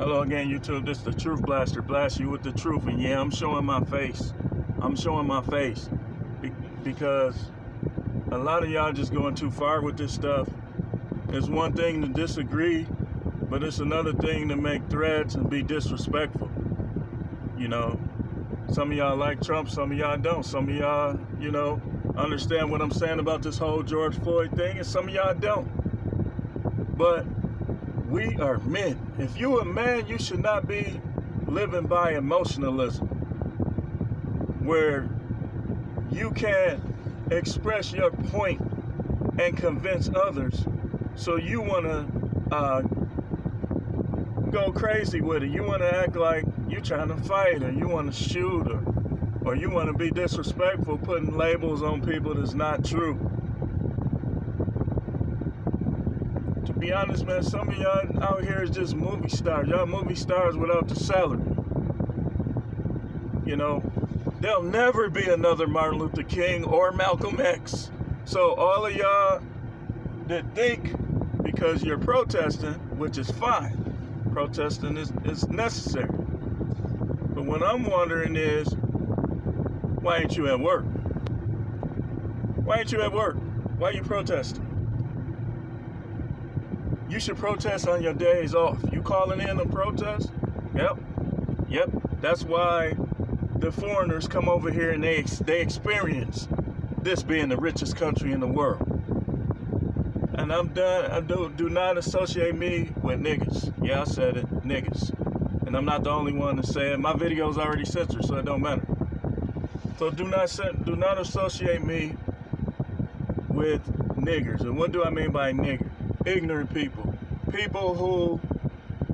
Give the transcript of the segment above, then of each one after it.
Hello again, YouTube. This is the Truth Blaster. Blast you with the truth. And yeah, I'm showing my face. I'm showing my face. Because a lot of y'all just going too far with this stuff. It's one thing to disagree, but it's another thing to make threats and be disrespectful. You know, some of y'all like Trump, some of y'all don't. Some of y'all, you know, understand what I'm saying about this whole George Floyd thing, and some of y'all don't. But we are men. If you a man, you should not be living by emotionalism, where you can't express your point and convince others. So you want to go crazy with it. You want to act like you're trying to fight, or you want to shoot, or you want to be disrespectful, putting labels on people that's not true. To be honest, man, some of y'all out here is just movie stars. Y'all movie stars without the salary. You know, there'll never be another Martin Luther King or Malcolm X. So all of y'all that think because you're protesting, which is fine, protesting is necessary. But what I'm wondering is, why ain't you at work? Why ain't you at work? Why are you protesting? You should protest on your days off. You calling in a protest? Yep. That's why the foreigners come over here and they experience this being the richest country in the world. And I'm done. I do not associate me with niggas. Yeah, I said it, niggas. And I'm not the only one to say it. My video's already censored, so it don't matter. So do not associate me with niggers. And what do I mean by nigger? Ignorant people. People who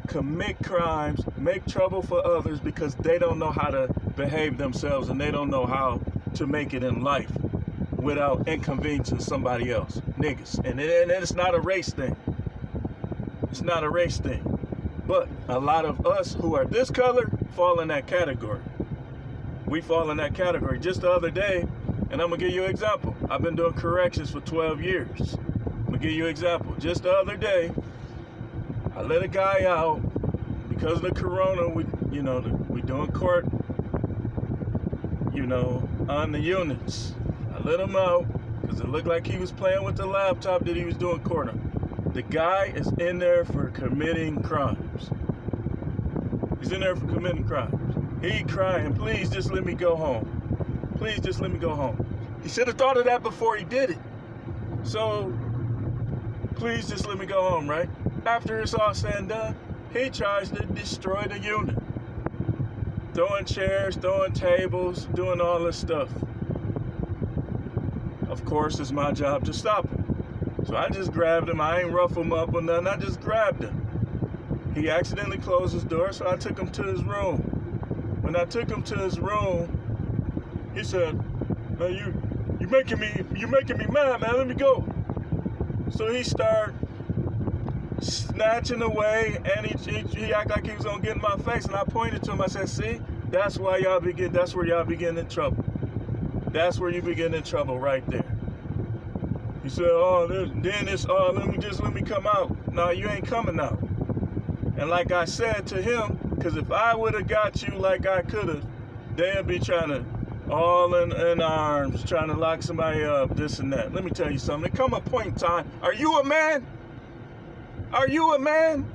commit crimes, make trouble for others because they don't know how to behave themselves and they don't know how to make it in life without inconveniencing somebody else. Niggas. And it's not a race thing. It's not a race thing. But a lot of us who are this color fall in that category. We fall in that category. Just the other day, and I'm going to give you an example. I've been doing corrections for 12 years. I'm going to give you an example. Just the other day, I let a guy out because of the corona. We doing court, on the units. I let him out because it looked like he was playing with the laptop that he was doing court on. The guy is in there for committing crimes. He's in there for committing crimes. He crying, please just let me go home. Please just let me go home. He should have thought of that before he did it. So, please just let me go home, right? After it's all said and done, he tries to destroy the unit. Throwing chairs, throwing tables, doing all this stuff. Of course, it's my job to stop him. So I just grabbed him. I ain't rough him up or nothing. I just grabbed him. He accidentally closed his door, so I took him to his room. When I took him to his room, he said, "Man, you making me mad, man. Let me go." So he started snatching away, and he acted like he was gonna get in my face. And I pointed to him. I said, "See, that's where y'all be getting in trouble. That's where you be getting in trouble right there." He said, let me come out. No, you ain't coming out. And like I said to him, because if I would have got you like I could have, they'd be trying to all in arms, trying to lock somebody up, this and that. Let me tell you something. There come a point in time. Are you a man? Are you a man?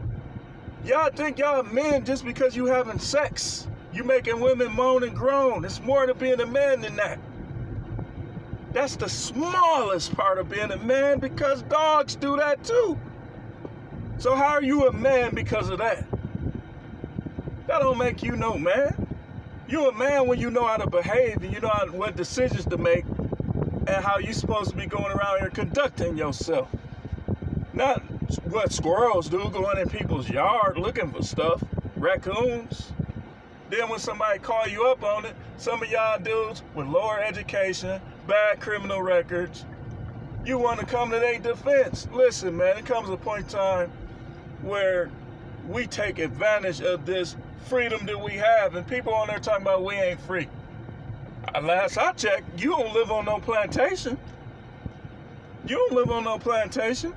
Y'all think y'all men just because you having sex. You making women moan and groan. It's more to being a man than that. That's the smallest part of being a man, because dogs do that too. So how are you a man because of that? That don't make you no man. You a man when you know how to behave and you know what decisions to make and how you supposed to be going around here conducting yourself. Not what squirrels do, going in people's yard looking for stuff, raccoons. Then when somebody call you up on it, some of y'all dudes with lower education, bad criminal records, you want to come to their defense. Listen, man, it comes a point in time where we take advantage of this freedom that we have, and people on there talking about we ain't free. Last I checked, you don't live on no plantation. You don't live on no plantation.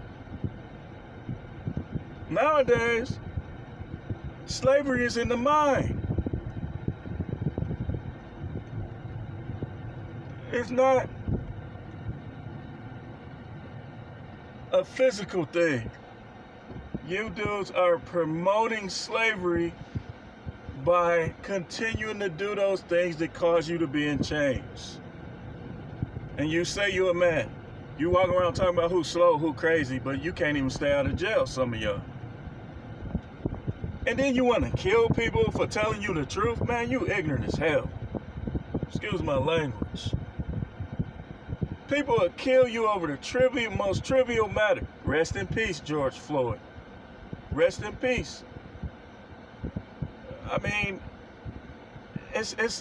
Nowadays, Slavery is in the mind. It's not a physical thing. You dudes are promoting slavery by continuing to do those things that cause you to be in chains. And you say you're a man. You walk around talking about who's slow, who crazy, but you can't even stay out of jail, some of y'all. And then you want to kill people for telling you the truth? Man, you ignorant as hell. Excuse my language. People will kill you over the most trivial matter. Rest in peace, George Floyd. Rest in peace. I mean,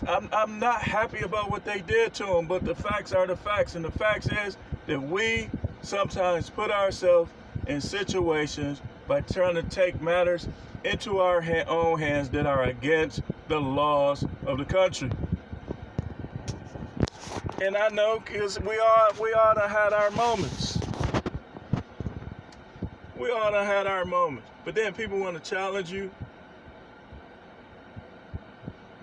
I'm not happy about what they did to him, but the facts are the facts. And the facts is that we sometimes put ourselves in situations by trying to take matters into our own hands that are against the laws of the country. And I know because we all done had our moments. We all done had our moments. But then people want to challenge you.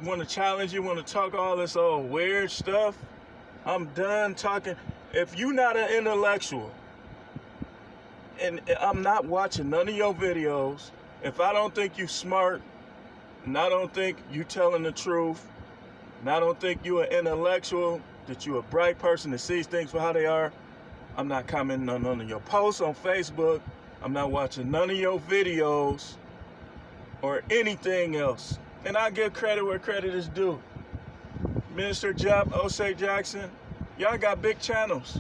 Want to talk all this old weird stuff. I'm done talking. If you're not an intellectual, and I'm not watching none of your videos, if I don't think you smart, and I don't think you telling the truth, and I don't think you an intellectual, that you a bright person that sees things for how they are, I'm not commenting on none of your posts on Facebook. I'm not watching none of your videos or anything else. And I give credit where credit is due. Minister Jap, Osei Jackson, y'all got big channels,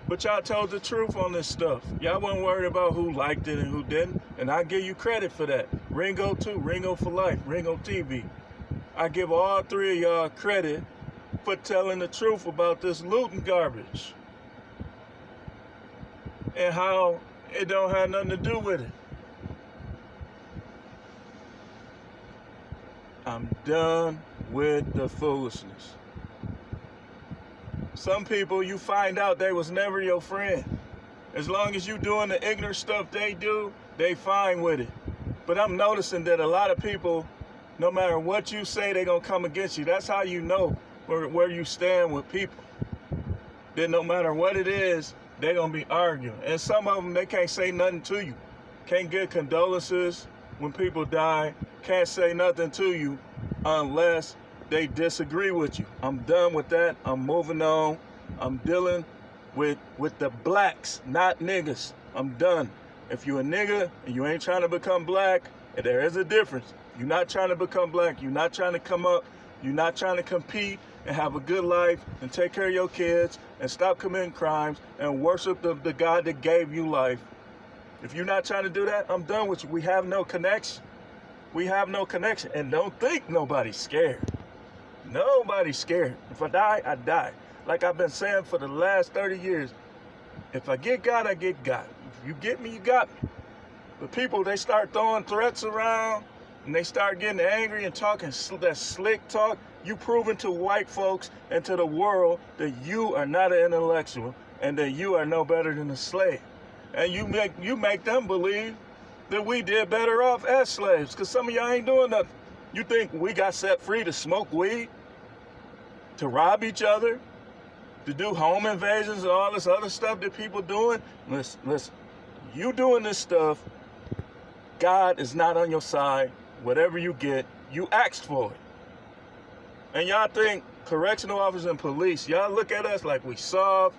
but y'all told the truth on this stuff. Y'all wasn't worried about who liked it and who didn't, and I give you credit for that. Ringo too, Ringo for life, Ringo TV. I give all three of y'all credit for telling the truth about this looting garbage and how it don't have nothing to do with it. I'm done with the foolishness. Some people, you find out they was never your friend. As long as you doing the ignorant stuff they do, they fine with it. But I'm noticing that a lot of people, no matter what you say, they gonna come against you. That's how you know where you stand with people. Then no matter what it is, they gonna be arguing. And some of them, they can't say nothing to you. Can't give condolences when people die. Can't say nothing to you unless they disagree with you. I'm done with that. I'm moving on. I'm dealing with the blacks, not niggas. I'm done. If you a nigga and you ain't trying to become black, there is a difference. You're not trying to become black. You're not trying to come up. You're not trying to compete and have a good life and take care of your kids and stop committing crimes and worship the God that gave you life. If you're not trying to do that, I'm done with you. We have no connection. We have no connection. And don't think nobody's scared. Nobody's scared. If I die, I die. Like I've been saying for the last 30 years, if I get God, I get God. If you get me, you got me. But people, they start throwing threats around and they start getting angry and talking that slick talk. You proving to white folks and to the world that you are not an intellectual and that you are no better than a slave. And you make them believe that we did better off as slaves, because some of y'all ain't doing nothing. You think we got set free to smoke weed, to rob each other, to do home invasions and all this other stuff that people doing? Listen, you doing this stuff, God is not on your side. Whatever you get, you asked for it. And y'all think correctional officers and police, y'all look at us like we soft,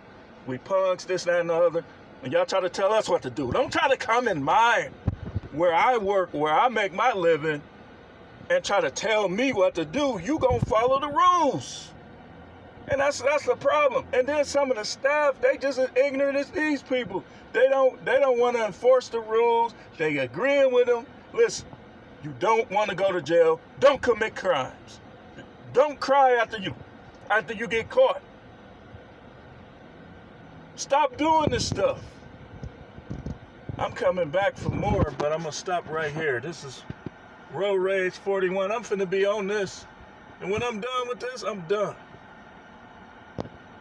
we punks, this, that, and the other, and y'all try to tell us what to do. Don't try to come in mine, where I work, where I make my living, and try to tell me what to do. You gonna follow the rules. And that's the problem. And then some of the staff, they just as ignorant as these people. They don't want to enforce the rules. They agreeing with them. Listen, you don't want to go to jail. Don't commit crimes. Don't cry after you get caught. Stop doing this stuff. I'm coming back for more, but I'm gonna stop right here. This is Road Rage 41. I'm finna be on this. And when I'm done with this, I'm done.